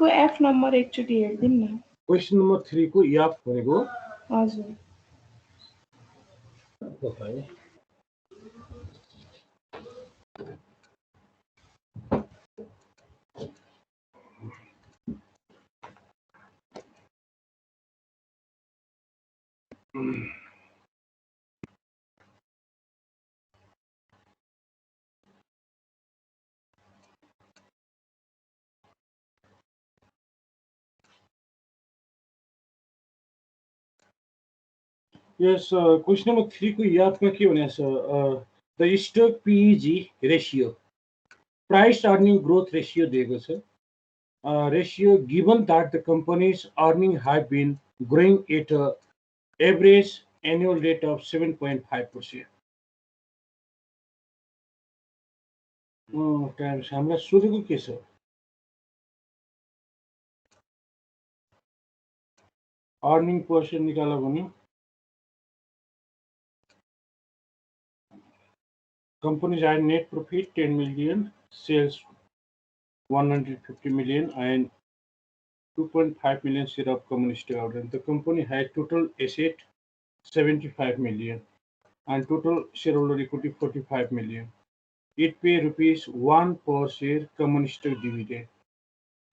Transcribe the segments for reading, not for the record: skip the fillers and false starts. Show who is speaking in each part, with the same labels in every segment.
Speaker 1: को F number एकचोटि हेर्दिन न।
Speaker 2: क्वेशन नम्बर 3 को एफ भनेको
Speaker 1: हजुर
Speaker 2: यस क्वेशन नम्बर 3 को एफ में के भनेछ the stock PEG ratio price earning growth ratio दिएको छ ratio given that the company's earnings have been growing at an average annual rate of 7.5%. Times हामीलाई सोधेको के छ अर्निङ पर्सेन्ट निकाल्यो भने companies had net profit 10 million, sales 150 million and 2.5 million share of common stock. And the company had total asset 75 million and total shareholder equity 45 million. It pay rupees 1 per share common stock dividend.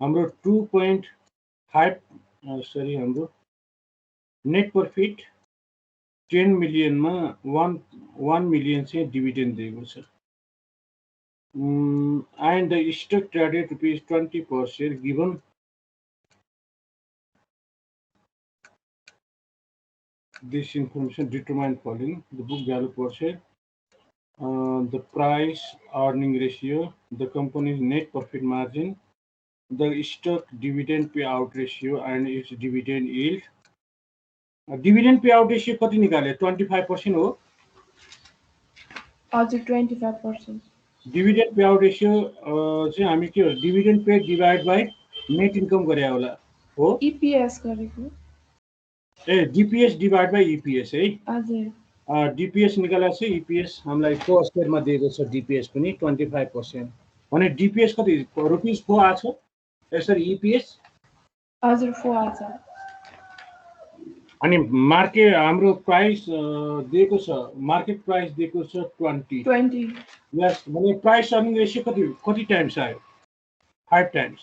Speaker 2: हाम्रो 2.5 हाम्रो net profit 10 million मा 1 million चाहिँ dividend दिएको छ. And the stock traded rupees 20 per share given this information determined following the book value per share, the price earning ratio, the company's net profit margin, the stock dividend payout ratio and its dividend yield. Dividend payout ratio कति निकाले 25% हो
Speaker 1: हजुर 25%.
Speaker 2: Dividend payout ratio चाहिँ हामी के हो dividend pay divide by net income गरे होला हो
Speaker 1: ईपीएस गरेको
Speaker 2: ए डीपीएस डिभाइड बाइ ईपीएस है
Speaker 1: हजुर
Speaker 2: डीपीएस निकालेर चाहिँ ईपीएस हामीलाई को स्टेटमा दिएको छ डीपीएस पनि 25% भने डीपीएस कति रुपीस 4 आछ यसरी ईपीएस
Speaker 1: हजुर 4 आछ
Speaker 2: अनि मार्केट हाम्रो प्राइस दिएको छ मार्केट प्राइस दिएको छ 20 यस भने प्राइस अर्निङ रेशियो कति टाइम्स आयो 5 टाइम्स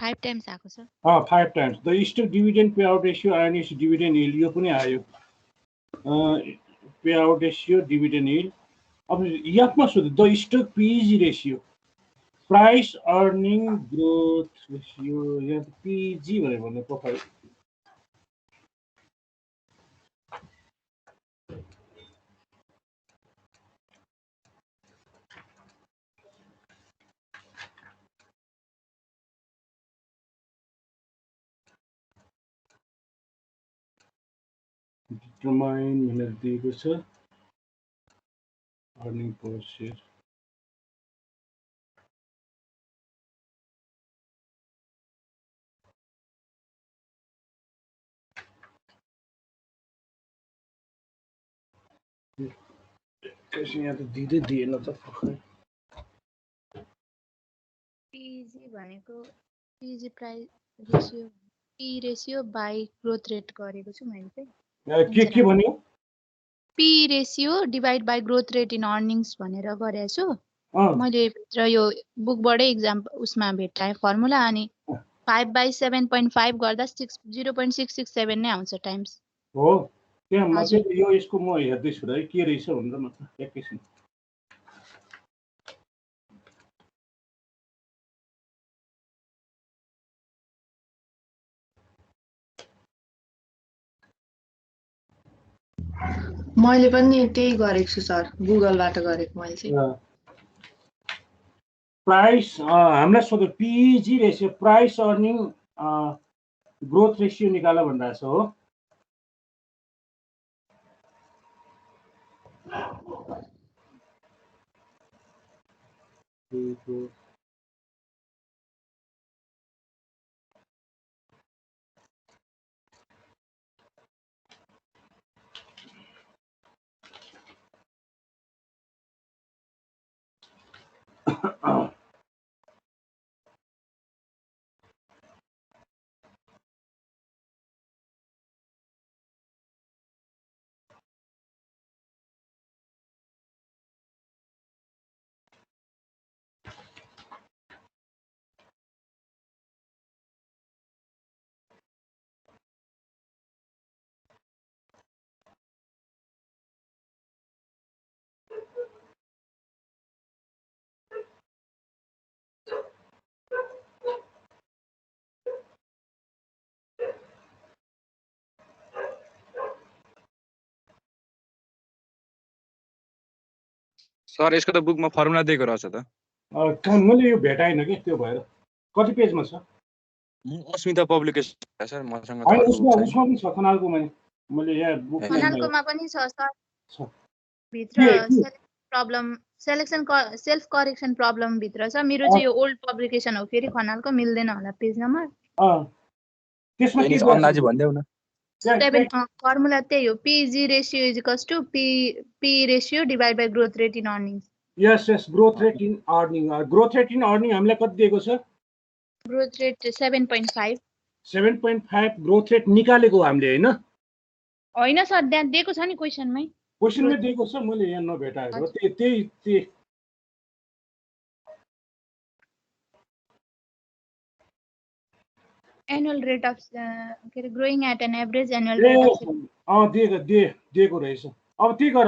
Speaker 3: 5 टाइम्स आएको छ
Speaker 2: 5 times the stock dividend payout ratio and its dividend yield यो पनि आयो पेआउट रेशियो डिभिडेन्ड यील्ड अब एफमा सोध्यो the stock PEG ratio price earning growth ratio यहाँ पीजी भनेर भन्ने प्रोफाइल डिटरमाइन भनेर दिएको छ अर्निङ पर शेयर कैसे यहाँ त दिँदै दिएन त
Speaker 3: पीजी भनेको PG price ratio P ratio by growth rate गरेको छु मैले चाहिँ
Speaker 2: के भन्यो
Speaker 3: P ratio divide by growth rate in earnings भनेर गरेको छु मैले भित्र यो बुकबाटै एक्जाम्पल उसमा भेटाएँ फर्मुला अनि 5/7.5 गर्दा 0.667 नै आउँछ टाइम्स
Speaker 2: हो त्यहाँ माथि यो यसको म हेर्दै छु है के रहेछ भनेर म एकैछिन
Speaker 4: मैले पनि त्यही गरेको छु सर गुगलबाट गरेको मैले चाहिँ
Speaker 2: प्राइस हामीलाई सोध्यो PG ratio price earning growth ratio निकाल भनिरहेछ हो
Speaker 5: सर यसको त बुकमा फर्मुला दिएको रहेछ त।
Speaker 2: मैले यो भेटाइन के, त्यो भएर कति पेजमा छ?
Speaker 5: अस्मिता पब्लिकेसन सर मसँग त
Speaker 2: होइन,
Speaker 5: अर्को
Speaker 2: उसमा
Speaker 5: छैन।
Speaker 2: उसमा पनि छ खनालकोमा। मैले यहाँ बुक
Speaker 3: खनालकोमा पनि छ सर।
Speaker 2: छ।
Speaker 3: भित्र सेलेक्सन सेल्फ करेक्सन प्रब्लम भित्र छ। मेरो चाहिँ यो ओल्ड पब्लिकेसन हो, फेरि खनालको मिल्दैन होला पेज नम्बर।
Speaker 2: त्यसमा के
Speaker 5: अन्दाजी भन्देऊ न।
Speaker 3: फर्मुला त्यही हो, PG ratio is equals to P ratio divide by growth rate in earnings.
Speaker 2: यस growth rate in earning. Growth rate in earning हामीलाई कति दिएको छ?
Speaker 3: Growth rate 7.5।
Speaker 2: 7.5 ग्रोथ रेट निकालेको हामीले हैन?
Speaker 3: होइन सर, त्यहाँ दिएको छ नि क्वेसनमै।
Speaker 2: क्वेसनमै दिएको छ, मैले यहाँ नभेटाएको। त्यही
Speaker 3: एनुअल रेट अफ के are growing at an average annual rate of
Speaker 2: दिएको रहेछ। अब त्यही गर,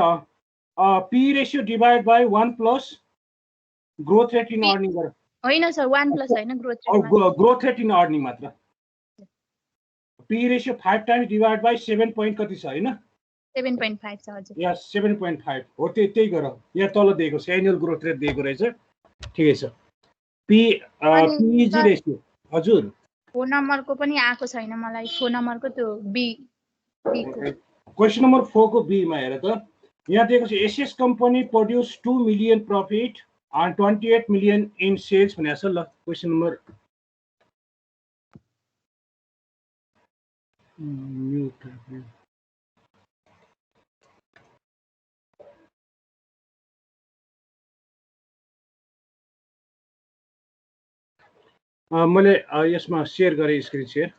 Speaker 2: P ratio divide by 1 plus growth rate in earning गर।
Speaker 3: होइन सर, 1 प्लस होइन,
Speaker 2: ग्रोथ रेट इन अर्निङ मात्र। P ratio 5 times divide by 7 point कति छ हैन?
Speaker 3: 7.5 छ हजुर।
Speaker 2: यस 7.5 हो। त्यही गर, यहाँ तल दिएको छ, एनुअल ग्रोथ रेट दिएको रहेछ। ठिकै छ। PEG रेशियो हजुर।
Speaker 3: फोन नम्बरको पनि आएको छैन मलाई, फोन नम्बरको त्यो बी को।
Speaker 2: क्वेसन नम्बर 4 को बी मा हेर त, यहाँ दिएको छ SS company produce 2 million profit and 28 million in sales भनेको छ। ल क्वेसन नम्बर मैले यसमा शेयर गरेँ स्क्रिन शेयर।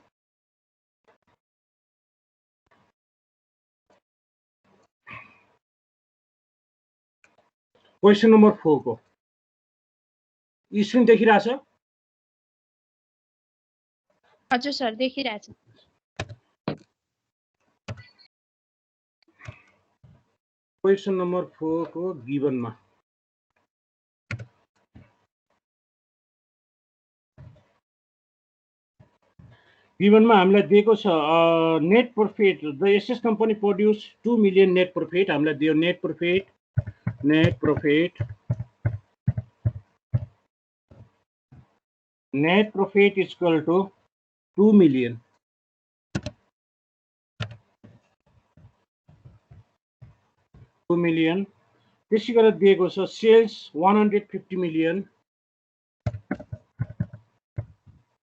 Speaker 2: क्वेसन नम्बर 4 को स्क्रिन देखिरहेछ?
Speaker 3: हजुर सर, देखिरहेछ।
Speaker 2: क्वेसन नम्बर 4 को गिभनमा हामीलाई दिएको छ net profit. The SS company produce 2 million net profit. हामीलाई दियो net profit is equal to 2 million. त्यसै गरेर दिएको छ सेल्स 150 मिलियन।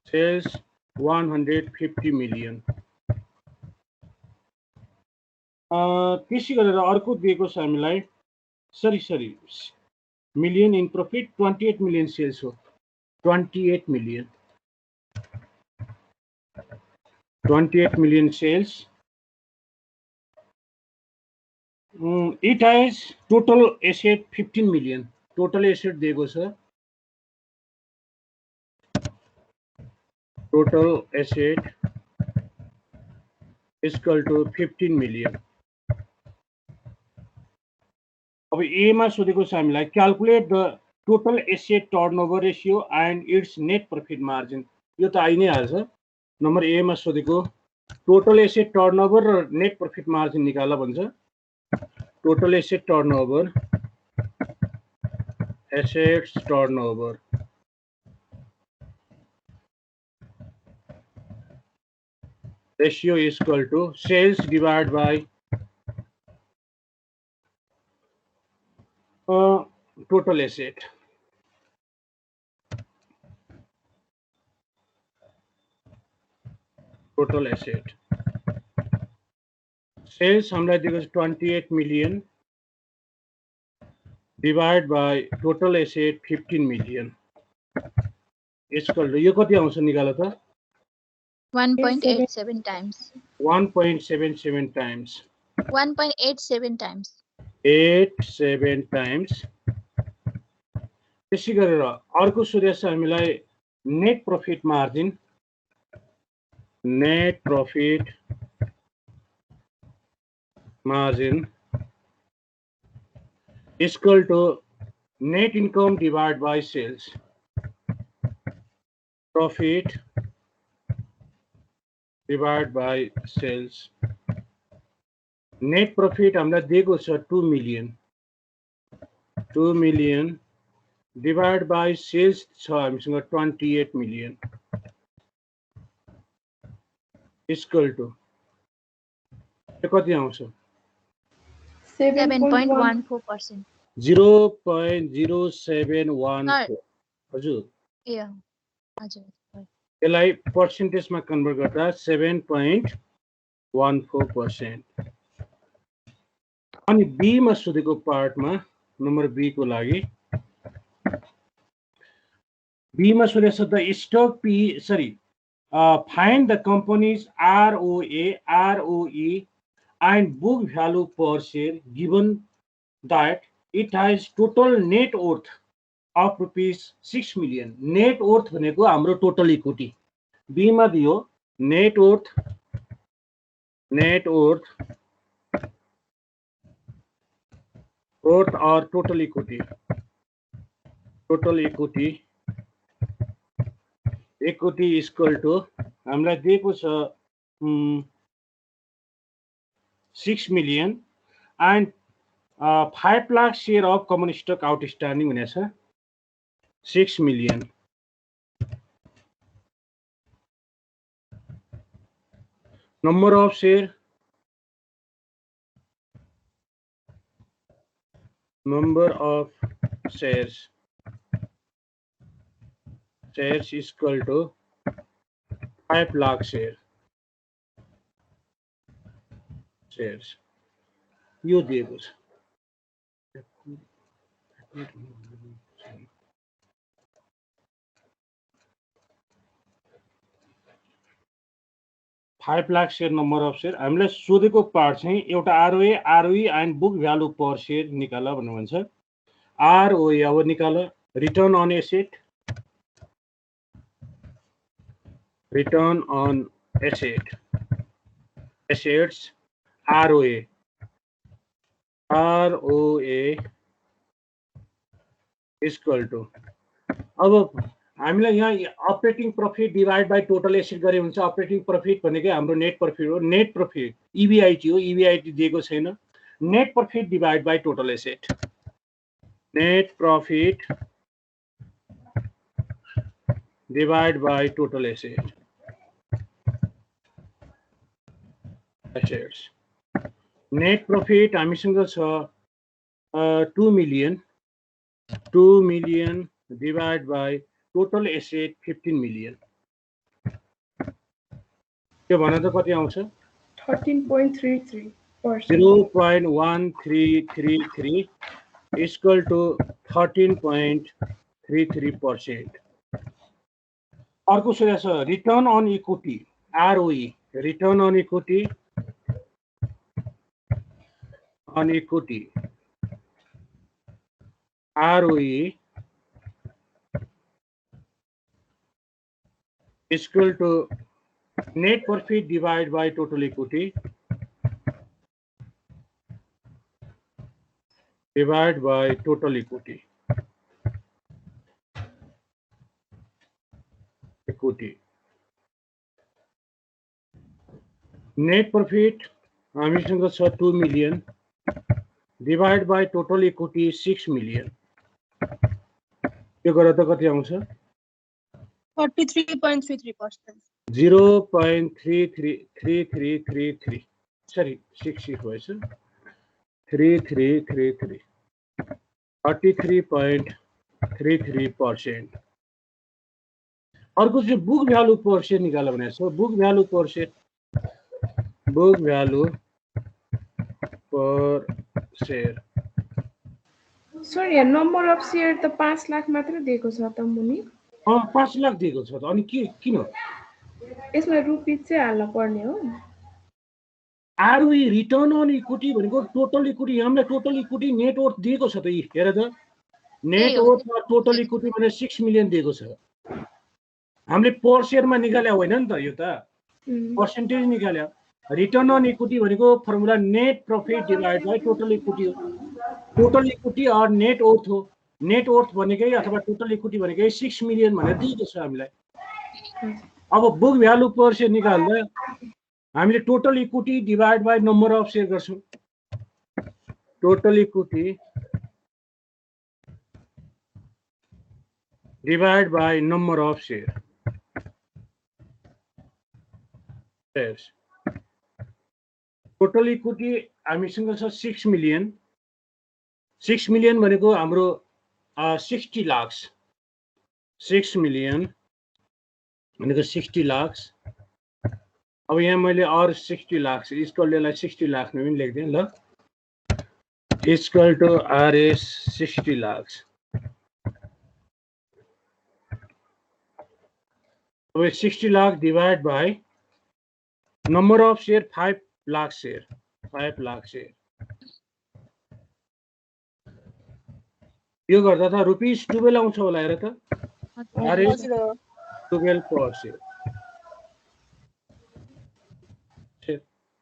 Speaker 2: Sales 150 million. त्यसै गरेर अर्को दिएको छ हामीलाई, sorry million in profit 28 million sales हो। 28 million sales. It has total asset 15 million. Total asset दिएको छ, total asset is equal to 15 million. अब ए मा सोधेको छ हामीलाई calculate the total asset turnover ratio and its net profit margin. यो त आइ नै हाल्छ। नम्बर ए मा सोधेको टोटल एसेट टर्नओभर र नेट प्रॉफिट मार्जिन निकाल भन्छ। Total asset turnover, assets turnover ratio is equal to sales divided by total asset. Total asset. Sales हमलाई दिएको छ 28 million. Divide by total asset 15 million equal to यो कति आउँछ निकाल त
Speaker 3: 1.87 times.
Speaker 2: 1.77 times
Speaker 3: 1.87 times.
Speaker 2: 87 times. त्यसै गरेर अर्को सूर्य छ हामीलाई net profit margin equal to net income divided by sales. Profit divided by sales. Net profit हामीलाई दिएको छ 2 million divided by sales छ हामीसँग 28 million equal to यो कति आउँछ
Speaker 3: 7.14%.
Speaker 2: 0.0714 हजुर
Speaker 3: Yeah. हजुर.
Speaker 2: यसलाई पर्सेन्टेजमा कन्भर्ट गर्दा 7.14%. अनि बी मा सोधेको पार्टमा नम्बर बी को लागि बी मा सोधेको छ the stock find the company's ROA, ROE and book value per share given that it has total net worth of rupees 6 million. Net worth भनेको हाम्रो total equity. B मा दियो net worth or total equity. Equity is equal to हामीलाई दिएको छ 6 million and 5 lakh share of common stock outstanding हुनेछ 6 million. Number of shares is equal to 5 lakh shares. यो दिएको छ 5 lakh share number of share. हामीलाई सोधेको part चाहिँ एउटा ROA, ROE and book value per share निकाल भन्नु भन्छ. ROA अब निकाल return on asset, assets, ROA is equal to अब हामीलाई यहाँ operating profit divide by total asset गरे हुन्छ. अपरेटिङ प्रॉफिट भनेकै हाम्रो नेट प्रॉफिट हो. नेट प्रॉफिट EBIT हो. EBIT दिएको छैन. Net profit divide by total asset. Net profit divide by total asset. assets. Net profit हामीसँग छ 2 million divided by total asset 15 million. त्यो भन त कति आउँछ
Speaker 1: 13.33%.
Speaker 2: 0.1333 equal to 13.33%. अर्को सोधेको छ return on equity ROE. Return on equity ROE is equal to net profit divided by total equity divided by total equity. Net profit हामीसँग छ 2 million divided by total equity 6 million. यो गर्दा कति आउँछ
Speaker 6: 43.33%.
Speaker 2: 0.3333 sorry 6 भएछ 3333 33.33%. अर्को चाहिँ बुक भ्यालु पर share निकाल्नु भनेको छ. बुक भ्यालु पर शेयर
Speaker 1: सर यहाँ नम्बर अफ सेयर त 5 लाख मात्र दिएको छ त मुनि
Speaker 2: 5 लाख दिएको छ त अनि किन
Speaker 1: यसमा रुपिस चाहिँ हाल्न पर्ने हो
Speaker 2: आरओई रिटर्न अन इक्विटी भनेको टोटल इक्विटी हामीलाई टोटल इक्विटी नेट वर्थ दिएको छ त हेर त नेट वर्थ टोटल इक्विटी भनेर 6 मिलियन दिएको छ हामीले पर शेयरमा निकाल्या होइन नि त यो त पर्सेन्टेज निकाल्या रिटर्न अन इक्विटी भनेको formula net profit divide by total equity हो टोटल इक्विटी और नेट वर्थ हो नेट वर्थ भनेकै अथवा टोटल इक्विटी भनेकै 6 मिलियन भनेर दिएको छ हामीलाई अब बुक भ्यालु पर शेयर निकाल्दा हामीले total equity divide by number of share गर्छौं total equity divide by number of share total equity हामीसँग छ 6 मिलियन 6 मिलियन भनेको हाम्रो 60 लाख 6 मिलियन भनेको 60 लाख अब यहाँ मैले और 60 लाख इक्वल 60 लाख में पनि लेख्दिएँ ल इक्वल टु आरएस 60 लाख अब 60 lakh divide by number of share 5 lakh share 5 lakh share यो गर्दा त रुपीस 12 आउँछ होला हेर त आरएस 12 पर शेयर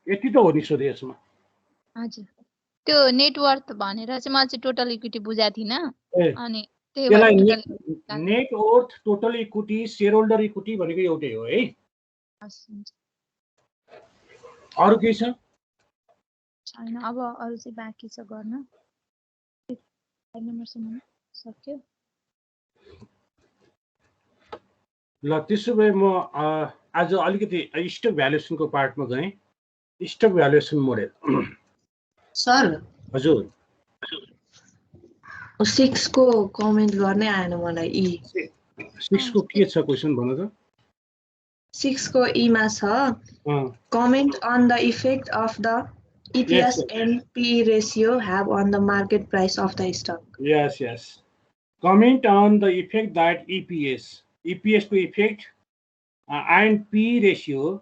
Speaker 2: यति त हो नि सोधे यसमा
Speaker 3: हजुर त्यो नेटवर्थ भनेर चाहिँ म चाहिँ टोटल इक्विटी बुझाएको थिइनँ अनि
Speaker 2: त्यसलाई net worth total equity share holder equity भनेको एउटै हो है अरु के छ
Speaker 3: छैन अब अरु चाहिँ बाँकी छ गर्न 5 नम्बरसम्म सक्यो
Speaker 2: ल त्यसो भए म आज अलिकति स्टक भ्यालुएसनको पार्टमा गएँ स्टक भ्यालुएसन मोडेल
Speaker 4: सर
Speaker 2: हजुर
Speaker 4: 6 को कमेन्ट गर्नै आएन मलाई ई
Speaker 2: 6 को के छ क्वेशन भन त
Speaker 4: 6 को ई मा छ comment on the effect of the EPS and PE ratio have on the market price of the stock.
Speaker 2: Yes. Comment on the effect that EPS को effect and PE ratio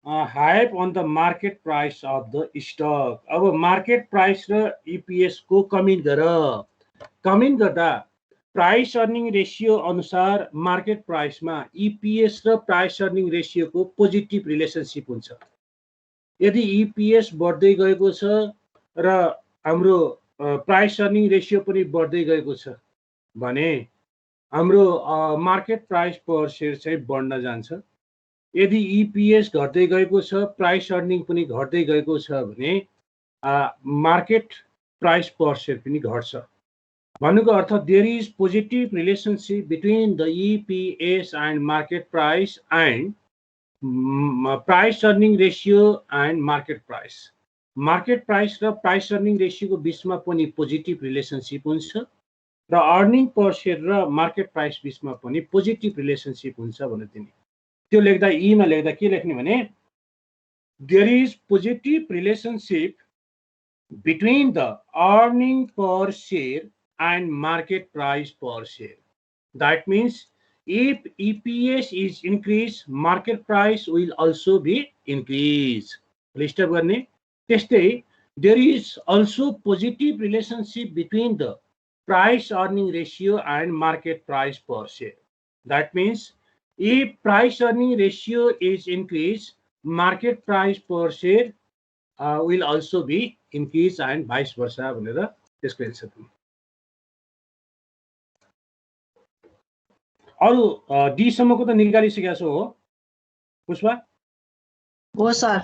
Speaker 2: have on the market price of the stock. अब market price र EPS को comment गर comment गर्दा price earning ratio अनुसार market प्राइसमा EPS र price earning रेशियोको positive relationship हुन्छ यदि EPS बढ्दै गएको छ र हाम्रो प्राइस अर्निङ रेशियो पनि बढ्दै गएको छ भने हाम्रो मार्केट प्राइस पर शेयर चाहिँ बढ्न जान्छ यदि EPS घट्दै गएको छ प्राइस अर्निङ पनि घट्दै गएको छ भने मार्केट प्राइस पर शेयर पनि घट्छ भन्नुको अर्थ there is positive relationship between the EPS and market price and price earning ratio and market price र प्राइस अर्निङ रेशियोको बीचमा पनि पोजिटिभ रिलेसनशिप हुन्छ र अर्निङ पर शेयर र मार्केट प्राइस बीचमा पनि पोजिटिभ रिलेसनशिप हुन्छ भनेर दिने त्यो लेख्दा ई मा लेख्दा के लेख्ने भने there is positive relationship between the earning per share and market price per share that means if EPS is increased, market price will also be increased. List गर्ने त्यस्तै there is also positive relationship between the price earning ratio and market price per share. That means if price earning ratio is increased, market price per share will also be increased and vice versa भनेर त्यसको answer दिनु अरु D सम्मको त निकालिसकेको छौ हो पुष्पा
Speaker 4: हो sir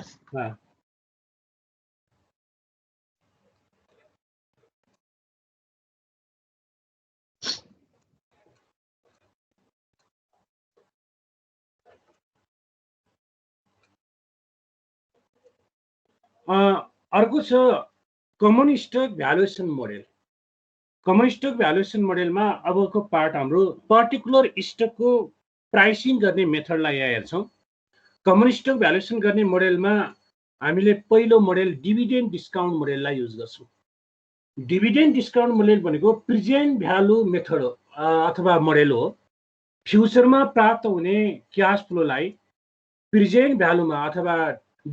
Speaker 2: अर्को छ common stock valuation model common stock valuation मोडेलमा अबको पार्ट हाम्रो पर्टिकुलर स्टकको प्राइसिङ गर्ने मेथडलाई यहाँ हेर्छौं कमन स्टक भ्यालुएसन गर्ने मोडेलमा हामीले पहिलो मोडेल डिभिडेन्ड डिस्काउन्ट मोडेललाई युज गर्छौं डिभिडेन्ड डिस्काउन्ट मोडेल भनेको प्रेजेन्ट भ्यालु मेथड हो अथवा मोडेल हो। फ्युचरमा प्राप्त हुने क्याश फ्लोलाई प्रेजेन्ट भ्यालुमा अथवा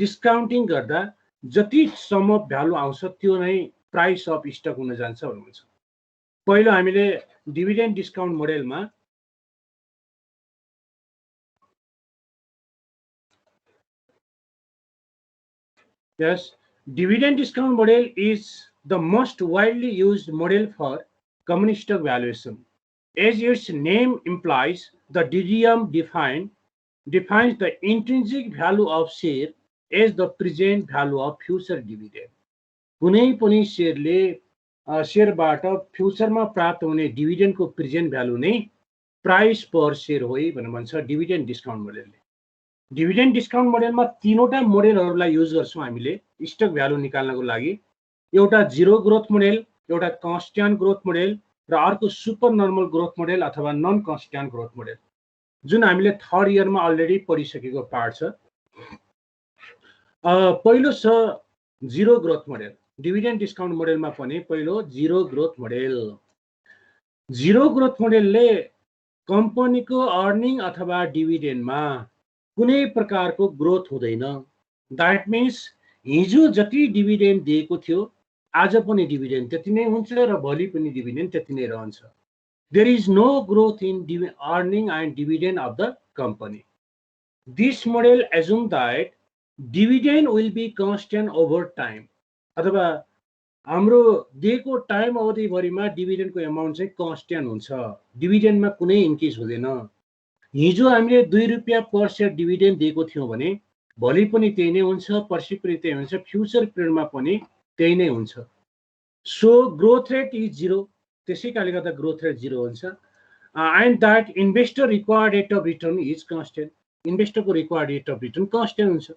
Speaker 2: डिस्काउन्टिङ गर्दा जति सम अफ भ्यालु आउँछ त्यो नै प्राइस अफ स्टक हुन जान्छ भन्नुहुन्छ। पहिलो हामीले डिभिडेन्ड डिस्काउन्ट मोडेलमा yes, dividend discount model is the most widely used model for common stock valuation. As its name implies, the DDM defines the intrinsic value of share as the present value of future dividend. कुनै पनि शेयरले शेयरबाट फ्युचरमा प्राप्त हुने डिभिडेन्डको present value नै price per share हो भनेर भन्छ dividend discount मोडेलले। Dividend discount मोडेलमा तीनवटा मोडेलहरूलाई युज गर्छौँ हामीले स्टक भ्यालु निकाल्नको लागि। एउटा जिरो ग्रोथ मोडेल, एउटा कन्स्ट्यान्ट ग्रोथ मोडेल र अर्को सुपर नर्मल ग्रोथ मोडेल अथवा नन कन्स्ट्यान्ट ग्रोथ मोडेल, जुन हामीले थर्ड इयरमा अलरेडी पढिसकेको पार्ट छ। पहिलो छ zero growth model. Dividend discount मोडेलमा पनि पहिलो zero growth model. Zero growth मोडेलले कम्पनीको अर्निङ अथवा डिभिडेन्डमा कुनै प्रकारको ग्रोथ हुँदैन। द्याट मिन्स हिजो जति डिभिडेन्ड दिएको थियो आज पनि डिभिडेन्ड त्यति नै हुन्छ र भोलि पनि डिभिडेन्ड त्यति नै रहन्छ। There is no growth in earning and dividend of the company. This model assume that dividend will be constant over time, अथवा हाम्रो दिएको टाइम अवधिभरिमा डिभिडेन्डको एमाउन्ट चाहिँ कन्स्टेन्ट हुन्छ, डिभिडेन्डमा कुनै इन्क्रिज हुँदैन। हिजो हामीले 2 रुपैयाँ पर शेयर डिभिडेन्ड दिएको थियौँ भने भोलि पनि त्यही नै हुन्छ, पर्सि पनि त्यही हुन्छ, फ्युचर पिरियडमा पनि त्यही नै हुन्छ। So growth rate is zero, त्यसै कारणले गर्दा ग्रोथ रेट जिरो हुन्छ। And that investor required rate of return is constant, इन्भेस्टरको required rate of return constant हुन्छ।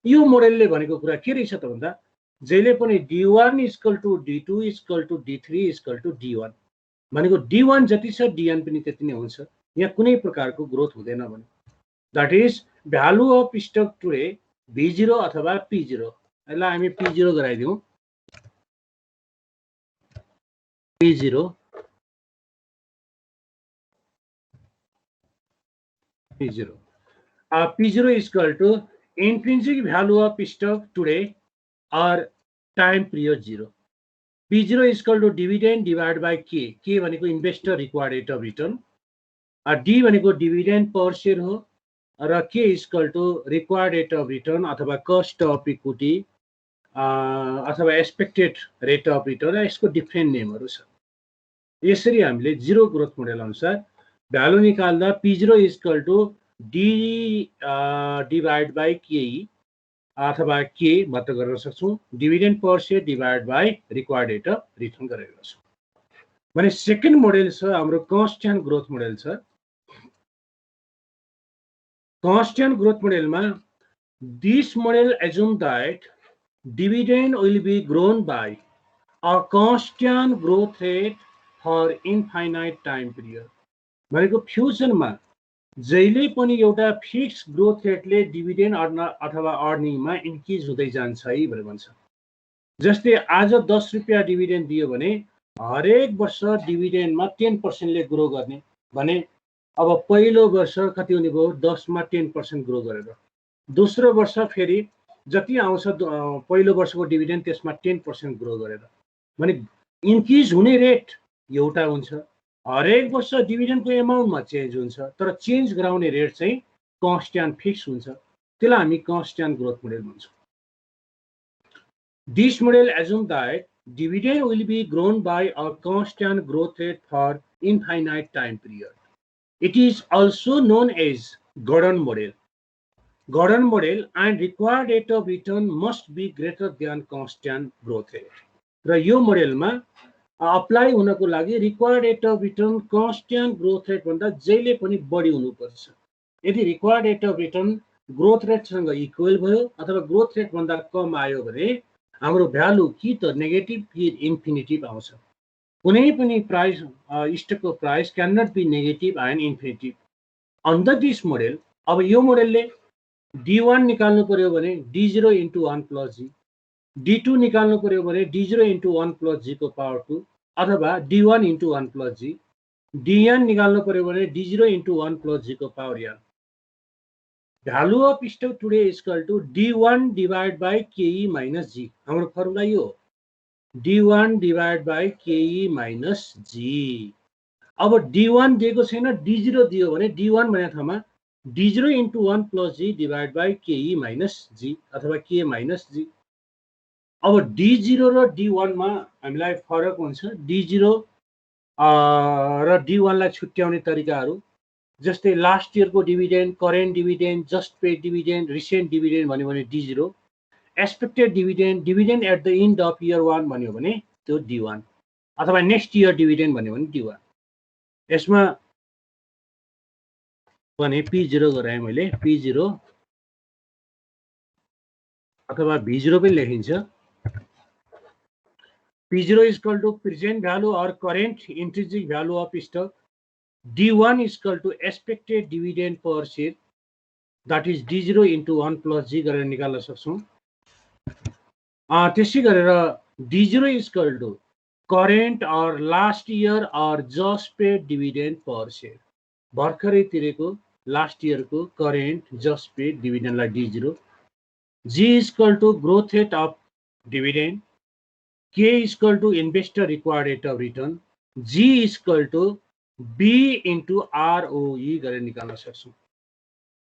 Speaker 2: यो मोडेलले भनेको कुरा के रहेछ त भन्दा जहिले पनि D1 equal to D2 equal to D3 equal to D1 भनेको D1 जति छ DN पनि त्यति नै हुन्छ, यहाँ कुनै प्रकारको ग्रोथ हुँदैन भने। That is value of stock today V0 अथवा P0। यसलाई हामी P0 गराइदिउँ। P0 P0 equal to intrinsic value of stock today or time period 0. P0 is equal to dividend divided by K. K भनेको investor required rate of return, D भनेको dividend per share हो, र K is equal to required rate of return अथवा cost of equity अथवा expected rate of return, यसको different नेमहरु छ। यसरी हामीले जिरो ग्रोथ मोडेल अनुसार भ्यालु निकाल्दा P0 is equal to D divided by KE अथवा K मात्र गर्न सक्छौं, dividend per share divide by required rate of return गरेर गर्छौं भने। सेकेन्ड मोडेल छ हाम्रो कन्स्ट्यान्ट ग्रोथ मोडेल छ। कन्स्ट्यान्ट ग्रोथ मोडेलमा this model assume that dividend will be grown by a constant growth rate for infinite time period भनेको फ्युचरमा जहिले पनि एउटा फिक्स ग्रोथ रेटले डिभिडेन्ड अथवा अर्निङमा इन्क्रिज हुँदै जान्छ है भनेर भन्छ। जस्तै आज 10 रुपैयाँ डिभिडेन्ड दियो भने हरेक वर्ष डिभिडेन्डमा 10% ले ग्रो गर्ने भने अब पहिलो वर्ष कति हुने भयो 10 मा 10% ग्रो गरेर, दोस्रो वर्ष फेरि जति आउँछ पहिलो वर्षको डिभिडेन्ड त्यसमा 10% ग्रो गरेर भने इन्क्रिज हुने रेट एउटा हुन्छ। हरेक वर्ष डिभिडेन्डको एमाउन्टमा चेन्ज हुन्छ तर चेन्ज गराउने रेट चाहिँ कन्स्ट्यान्ट फिक्स हुन्छ, त्यसलाई हामी कन्स्ट्यान्ट ग्रोथ मोडेल भन्छौं। This model assume that dividend will be grown by a constant growth rate for infinite time period. It is also known as Gordon model. Gordon model and required rate of return must be greater than constant growth rate र यो मोडेलमा apply हुनको लागि required rate of return constant growth rate भन्दा जहिले पनि बढी हुनुपर्छ। यदि required rate of return growth रेटसँग equal भयो अथवा ग्रोथ रेट भन्दा कम आयो भने हाम्रो भ्यालु कि त नेगेटिभ कि इन्फिनिटिभ आउँछ। कुनै पनि प्राइस स्टकको price can not be negative and infinitive. Under this model अब यो मोडेलले D1 निकाल्नु पर्यो भने D0 * 1 + G D2 निकाल्नु पर्यो भने D0 into 1 plus G को power 2 अथवा D1 into 1 plus G, DN निकाल्नु पर्यो भने D0 into 1 plus G को power n. Value of stock today is equal to D1 divided by KE minus G. हाम्रो फर्मुला यो D1 divided by KE minus G. अब D1 दिएको छैन, D0 दियो भने D1 भन्ने ठाउँमा D0 into 1 plus G divided by KE minus G अथवा K minus G. अब D0 र D1 मा हामीलाई फरक हुन्छ. D0 र D1 लाई छुट्याउने तरिकाहरू जस्तै लास्ट इयर को dividend, current dividend, just paid dividend, recent dividend भन्यो भने D0, expected dividend, dividend at the end of year 1 भन्यो भने त्यो D1 अथवा नेक्स्ट इयर डिभिडेन्ड भन्यो भने D1. यसमा भने P0 गराए मैले, P0 अथवा V0 पनि लेखिन्छ. P0 is equal to present value or current intrinsic value of stock. D1 is equal to expected dividend per share, that is D0 into 1 plus G गरेर निकाल्न सक्छौं. त्यसै गरेर D0 is equal to current or last year or just paid dividend per share. भर्खरै तिरेको last year को current just paid dividend लाई D0. G is equal to growth rate of dividend. K is equal to investor required rate of return. G is equal to B into ROE गरेर निकाल्न सक्छौं.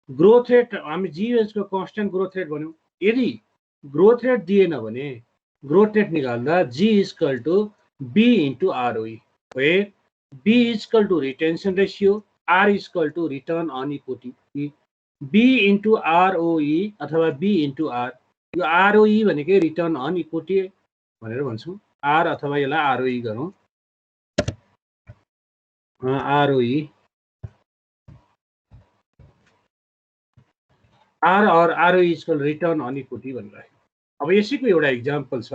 Speaker 2: Growth rate हामी GS को constant growth rate भन्यौ. यदि growth rate दिएन भने growth rate निकाल्दा G is equal to B into ROE, where B is equal to retention ratio, R is equal to return on equity. B into ROE अथवा B into R. यो ROE भनेकै return on equity भनेर भन्छौं. R अथवा यसलाई ROE गरौं. ROE R और ROE is equal return on equity भनेर. अब यसैको एउटा एक्जाम्पल छ.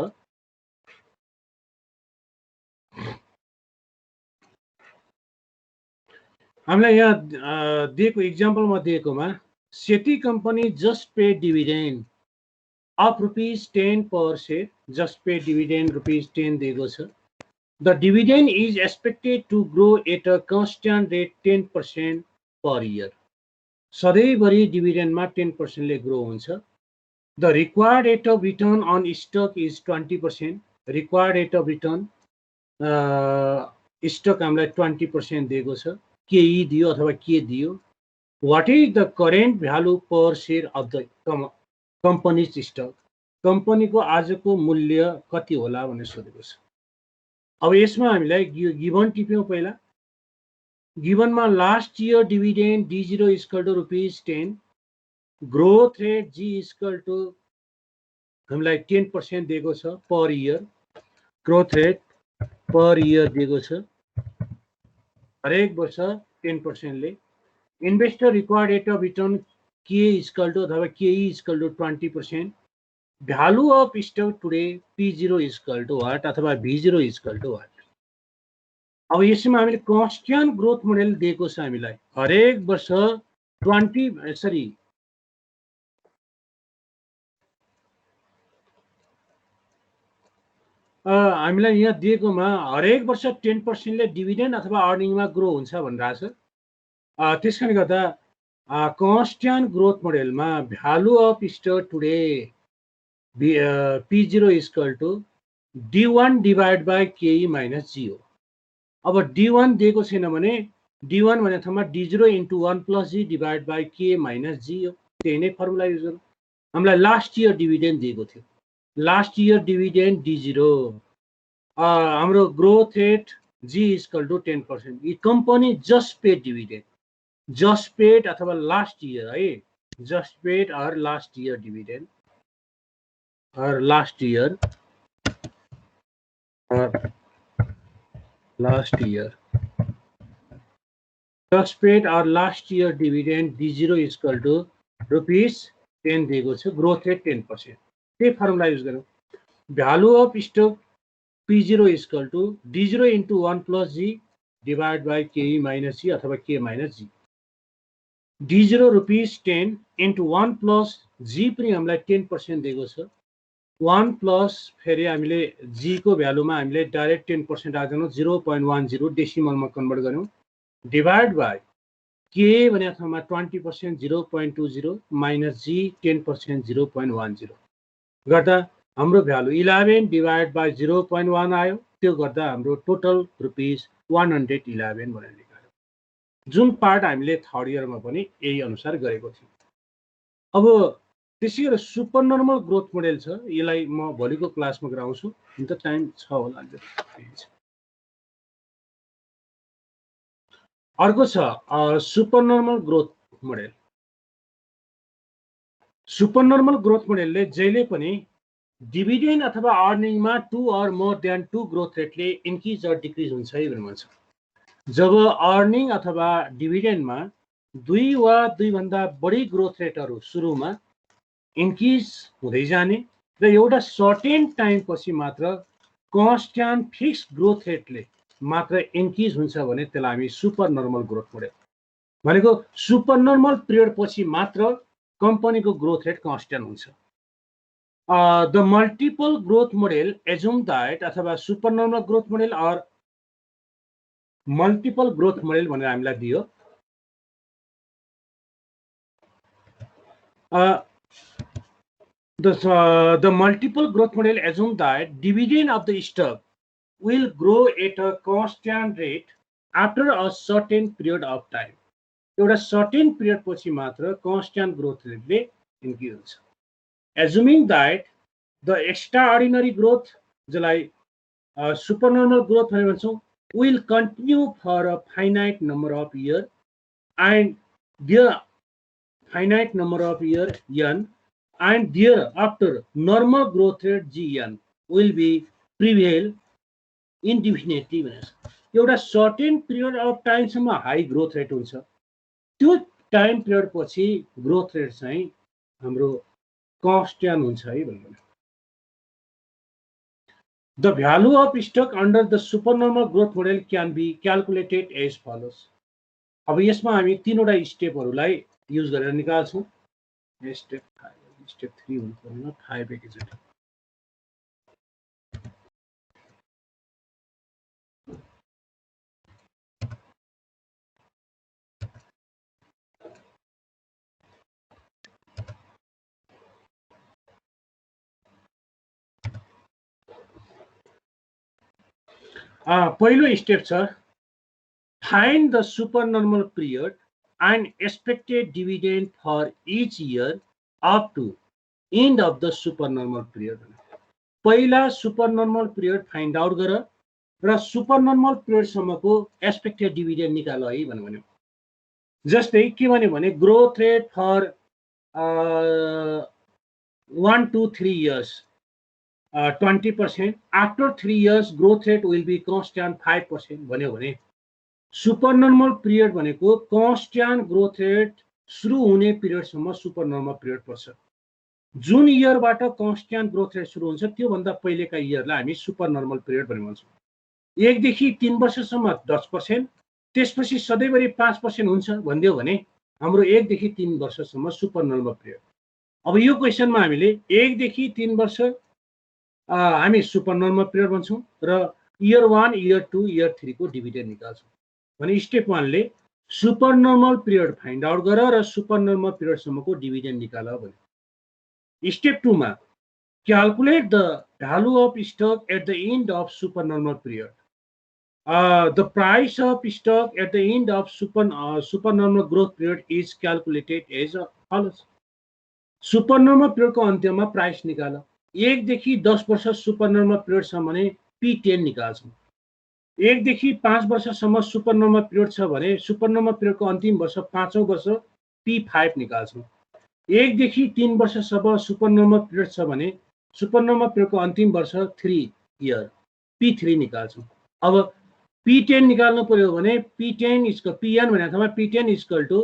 Speaker 2: हामीलाई यहाँ दिएको एक्जाम्पलमा दिएकोमा Seti company just paid dividend of ₹10 per share, just paid dividend ₹10 दिएको छ. The dividend is expected to grow at a constant rate 10% per year. सधैँभरि डिभिडेन्डमा 10% ले ग्रो हुन्छ. The required rate of return on stock is 20%. Required rate of return stock हामीलाई 20% दिएको छ. KE दियो अथवा K दियो. What is the current value per share of the company's stock? Company को आजको मूल्य कति होला भनेर सोधेको छ. अब यसमा हामीलाई गिवन टिप्यौं. पहिला गिवनमा last year dividend D0 is equal to ₹10, growth rate G is equal to हामीलाई 10% दिएको छ per year. Growth rate per year दिएको छ हरेक वर्ष 10% ले. Investor required rate of return K is equal to अथवा KE is equal to 20%. Value of stock today P0 is equal to what अथवा V0 is equal to what. अब यसमा हामीले कन्स्टेन्ट ग्रोथ मोडेल दिएको छ. हामीलाई हरेक वर्ष 20 हामीलाई यहाँ दिएकोमा हरेक वर्ष 10% ले डिभिडेन्ड अथवा अर्निङमा ग्रो हुन्छ भनिरहेछ. त्यसकारणले गर्दा कन्स्टेन्ट ग्रोथ मोडेलमा value of stock today P0 is equal to D1 divided by KE minus G हो. अब D1 दिएको छैन भने D1 भन्ने ठाउँमा D0 into 1 plus G divided by K minus G हो. त्यही नै फर्मुला युज गरौँ. हामीलाई लास्ट इयर डिभिडेन्ड दिएको थियो. Last year dividend D0. हाम्रो growth rate G is equal to 10%. ये company just paid dividend, just paid अथवा लास्ट इयर है, जस्ट पेड और last year dividend or last year just paid or last year dividend D0 is equal to ₹10 दिएको छ. Growth rate 10%. त्यही formula use गरौँ. Value of stock P0 is equal to D0 into 1 plus G divided by KE minus G अथवा K minus G. D0 ₹10 into 1 plus G पनि हामीलाई 10% दिएको छ. 1 plus फेरि हामीले जी को भ्यालुमा हामीले डाइरेक्ट 10% राख्दैनौँ 0.10 डेसिमलमा कन्भर्ट गर्यौँ डिभाइड बाई के भन्ने ठाउँमा 20% 0.20 माइनस जी 10% 0.10 गर्दा हाम्रो भ्यालु 11 डिभाइड बाई 0.1 आयो त्यो गर्दा हाम्रो टोटल रुपीस 111 भनेर निकाल्यो जुन पार्ट हामीले थर्ड इयरमा पनि यही अनुसार गरेको थियौँ अब त्यसै गरेर सुपर नर्मल ग्रोथ मोडेल छ यसलाई म भोलिको क्लासमा गराउँछु हुन त टाइम छ होला अर्को छ super normal growth model super normal growth मोडेलले जहिले पनि डिभिडेन्ड अथवा अर्निङमा 2 or more than 2 ग्रोथ रेटले इन्क्रिज अर डिक्रिज हुन्छ भनेर भन्छ जब अर्निङ अथवा डिभिडेन्डमा 2 वा 2 भन्दा बढी ग्रोथ रेटहरू सुरुमा इन्क्रिज हुँदै जाने र एउटा सर्टेन टाइम पछि मात्र कन्स्ट्यान्ट फिक्स ग्रोथ रेटले मात्र इन्क्रिज हुन्छ भने त्यसलाई हामी सुपर नर्मल ग्रोथ मोडेल भनेको सुपर नर्मल पिरियड पछि मात्र कम्पनीको ग्रोथ रेट कन्स्ट्यान्ट हुन्छ the multiple growth model assume that अथवा super normal growth model or multiple growth model भनेर हामीलाई दियो the multiple growth model assume that dividend of the stock will grow at a constant rate after a certain period of time. एउटा certain period पछि मात्र constant growth rate ले increase हुन्छ. Assuming that the extraordinary growth जसलाई supernormal growth भनेर भन्छौँ will continue for a finite number of years and the finite number of year n and thereafter normal growth rate gn will be prevail indefinitely एउटा certain period of time सम्म high growth rate हुन्छ त्यो time period पछि growth rate चाहिँ हाम्रो constant हुन्छ है भन्नु the value of stock under the super normal growth model can be calculated as follows अब यसमा हामी तीनवटा स्टेपहरूलाई युज गरेर निकाल्छौँ स्टेप 3 हुनु पर्दैन 5 एकैचोटि पहिलो स्टेप छ find the super normal period and expected dividend for each year up to end of the supernormal period. पहिला supernormal period find out गर र supernormal period सम्मको expected dividend निकाल है भन्यो जस्तै के भन्यो भने growth rate for 1 to 3 years 20%, after 3 years growth rate will be constant 5% भन्यो भने सुपर नर्मल पिरियड भनेको कन्स्ट्यान्ट ग्रोथ रेट सुरु हुने पिरियडसम्म सुपर नर्मल पिरियड पर्छ जुन इयरबाट कन्स्ट्यान्ट ग्रोथ रेट सुरु हुन्छ त्यो भन्दा पहिलेका इयरलाई हामी सुपर नर्मल पिरियड भनेर भन्छौँ 1 देखि 3 वर्षसम्म 10% त्यसपछि सधैँभरि 5% हुन्छ भन्दियो भने हाम्रो 1 देखि 3 वर्षसम्म सुपर नर्मल पिरियड अब यो क्वेशनमा हामीले 1 देखि 3 वर्ष हामी सुपर नर्मल पिरियड भन्छौँ र इयर 1 इयर 2 इयर 3 को डिभिडेन्ड निकाल्छौँ भने स्टेप 1 ले super normal period find out गर र सुपर नर्मल पिरियड सम्मको डिभिडेन्ड निकाल भने स्टेप 2 मा calculate the value of stock at the end of super normal period the price of stock at the end of super normal growth period is calculated as follows super normal पिरियडको अन्त्यमा price निकाल 1 देखि 10 वर्ष super normal पिरियडसम्म भने P10 निकाल्छौँ 1 देखि 5 वर्षसम्म super normal period छ भने सुपर नर्मल पिरियडको अन्तिम वर्ष 5औं वर्ष P5 निकाल्छौँ 1 देखि 3 वर्षसम्म सुपर नर्मल पिरियड छ भने सुपर नर्मल पिरियडको अन्तिम वर्ष 3 इयर P3 निकाल्छौँ अब P10 निकाल्नु पर्यो भने P10 इक्वल Pn भन्ने ठाउँमा P10 equal to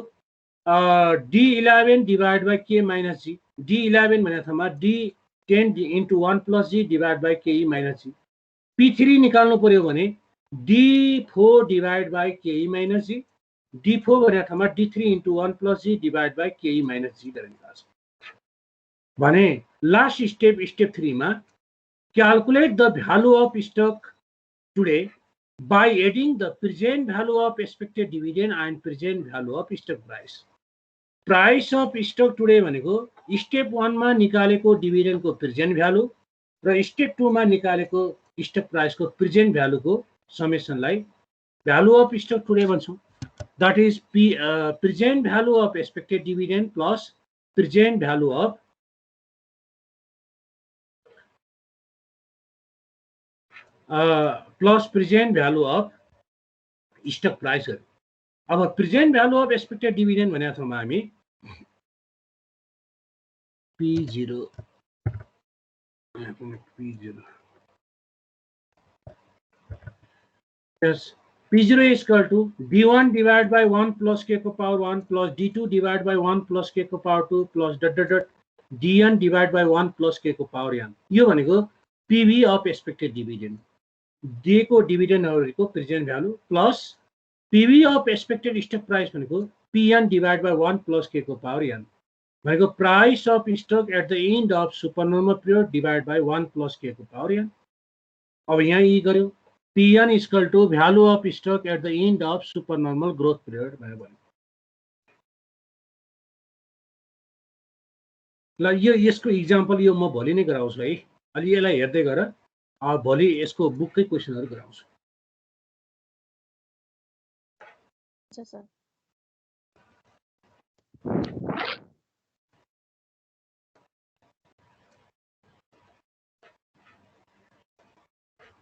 Speaker 2: D11 divide by K minus G D11 भन्ने ठाउँमा D10 into 1 plus G divide by KE minus G P3 निकाल्नु पर्यो भने D4 divided by KE minus G. D4 भन्ने ठाउँमा D3 into 1 plus G divided by KE minus G गरेर निकाल्छौँ भने लास्ट स्टेप स्टेप 3 मा calculate the value of stock today by adding the present value of expected dividend and present value of stock price. Price of stock today भनेको step 1 मा निकालेको dividend को present value र step 2 मा निकालेको stock price को present value को समेसनलाई भ्यालु अफ स्टक टुडे भन्छौं. That is present value of expected dividend plus present value of plus present value of stock price. अब present value of expected dividend भनेको छौं हामी P0 yes P0 is equal to D1 divided by 1 plus k को power 1 plus D2 divided by 1 plus k को power 2 plus dot dot dot DN divided by 1 plus k को power n. यो भनेको PV of expected dividend. दिएको डिभिडेन्डहरुको present value plus PV of expected stock price भनेको PN divide by 1 plus K को power N भनेको price of stock at the end of super normal period divide by 1 plus K को power N. अब यहाँ यी गर्यो PN equal to value of stock at the end of super normal growth period भनेर भन्यो. ल यो यसको एक्जाम्पल यो म भोलि नै गराउँछु है. अलि यसलाई हेर्दै गर भोलि यसको बुककै क्वेशनहरु गराउँछु.
Speaker 3: अच्छा सर.